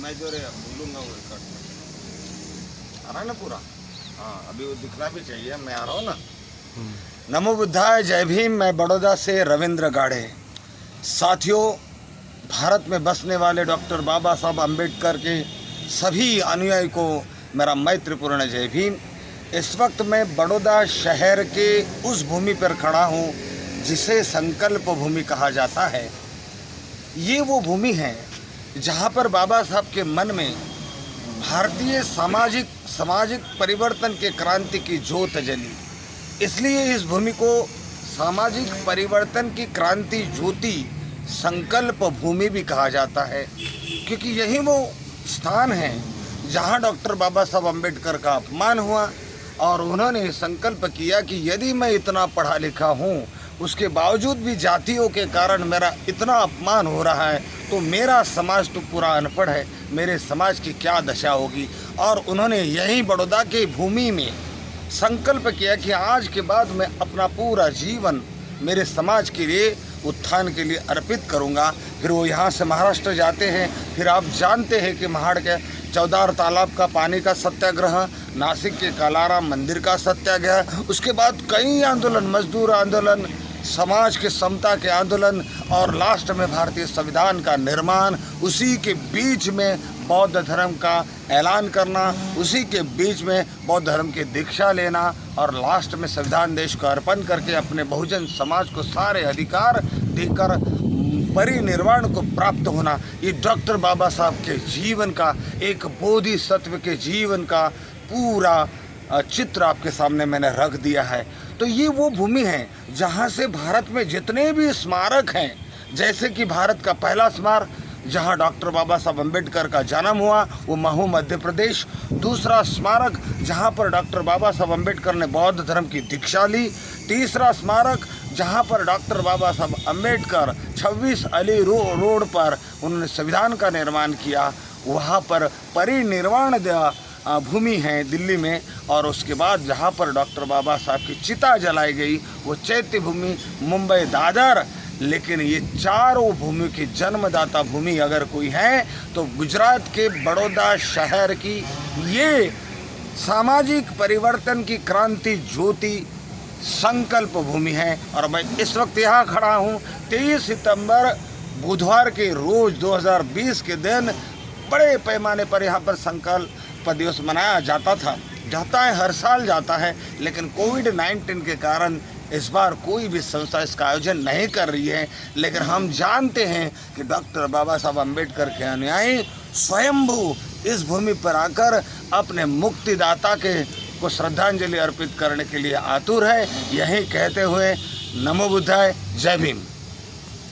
मैं जो बोलूँगा वो रिकॉर्ड आ रहा है ना पूरा। हाँ, अभी वो दिखना भी चाहिए, मैं आ रहा हूँ ना। नमो बुद्धाय, जय भीम। मैं बड़ौदा से रविंद्र गाड़े। साथियों, भारत में बसने वाले डॉक्टर बाबा साहब अम्बेडकर के सभी अनुयायी को मेरा मैत्रीपूर्ण जय भीम। इस वक्त मैं बड़ौदा शहर के उस भूमि पर खड़ा हूँ जिसे संकल्प भूमि कहा जाता है। ये वो भूमि है जहाँ पर बाबा साहब के मन में भारतीय सामाजिक परिवर्तन के क्रांति की ज्योत जली। इसलिए इस भूमि को सामाजिक परिवर्तन की क्रांति ज्योति संकल्प भूमि भी कहा जाता है, क्योंकि यही वो स्थान है जहाँ डॉक्टर बाबा साहब अम्बेडकर का अपमान हुआ और उन्होंने संकल्प किया कि यदि मैं इतना पढ़ा लिखा हूँ, उसके बावजूद भी जातियों के कारण मेरा इतना अपमान हो रहा है, तो मेरा समाज तो पूरा अनपढ़ है, मेरे समाज की क्या दशा होगी। और उन्होंने यही बड़ौदा के भूमि में संकल्प किया कि आज के बाद मैं अपना पूरा जीवन मेरे समाज के लिए, उत्थान के लिए अर्पित करूंगा। फिर वो यहाँ से महाराष्ट्र जाते हैं। फिर आप जानते हैं कि महाड़ के चौदार तालाब का पानी का सत्याग्रह, नासिक के कालाराम मंदिर का सत्याग्रह, उसके बाद कई आंदोलन, मजदूर आंदोलन, समाज के समता के आंदोलन और लास्ट में भारतीय संविधान का निर्माण, उसी के बीच में बौद्ध धर्म का ऐलान करना, उसी के बीच में बौद्ध धर्म की दीक्षा लेना और लास्ट में संविधान देश को अर्पण करके अपने बहुजन समाज को सारे अधिकार देकर परिनिर्वाण को प्राप्त होना। ये डॉक्टर बाबा साहब के जीवन का, एक बोधिसत्व के जीवन का पूरा चित्र आपके सामने मैंने रख दिया है। तो ये वो भूमि है जहाँ से भारत में जितने भी स्मारक हैं, जैसे कि भारत का पहला स्मारक जहाँ डॉक्टर बाबा साहब अम्बेडकर का जन्म हुआ वो महू मध्य प्रदेश। दूसरा स्मारक जहाँ पर डॉक्टर बाबा साहब अम्बेडकर ने बौद्ध धर्म की दीक्षा ली। तीसरा स्मारक जहाँ पर डॉक्टर बाबा साहब अम्बेडकर 26 अली रोड पर उन्होंने संविधान का निर्माण किया, वहाँ पर परिनिर्वाण भूमि है दिल्ली में। और उसके बाद जहाँ पर डॉक्टर बाबा साहब की चिता जलाई गई वो चैत्य भूमि मुंबई दादर। लेकिन ये चारों भूमि की जन्मदाता भूमि अगर कोई है तो गुजरात के बड़ौदा शहर की ये सामाजिक परिवर्तन की क्रांति ज्योति संकल्प भूमि है। और मैं इस वक्त यहाँ खड़ा हूँ 23 सितंबर बुधवार के रोज 2020 के दिन बड़े पैमाने पर यहाँ पर संकल्प दिवस मनाया जाता है, हर साल जाता है। लेकिन कोविड-19 के कारण इस बार कोई भी संस्था इसका आयोजन नहीं कर रही है। लेकिन हम जानते हैं कि डॉक्टर बाबा साहब अम्बेडकर के अनुयायी स्वयंभू इस भूमि पर आकर अपने मुक्तिदाता को श्रद्धांजलि अर्पित करने के लिए आतुर है। यही कहते हुए नमो बुद्धाय, जय भीम।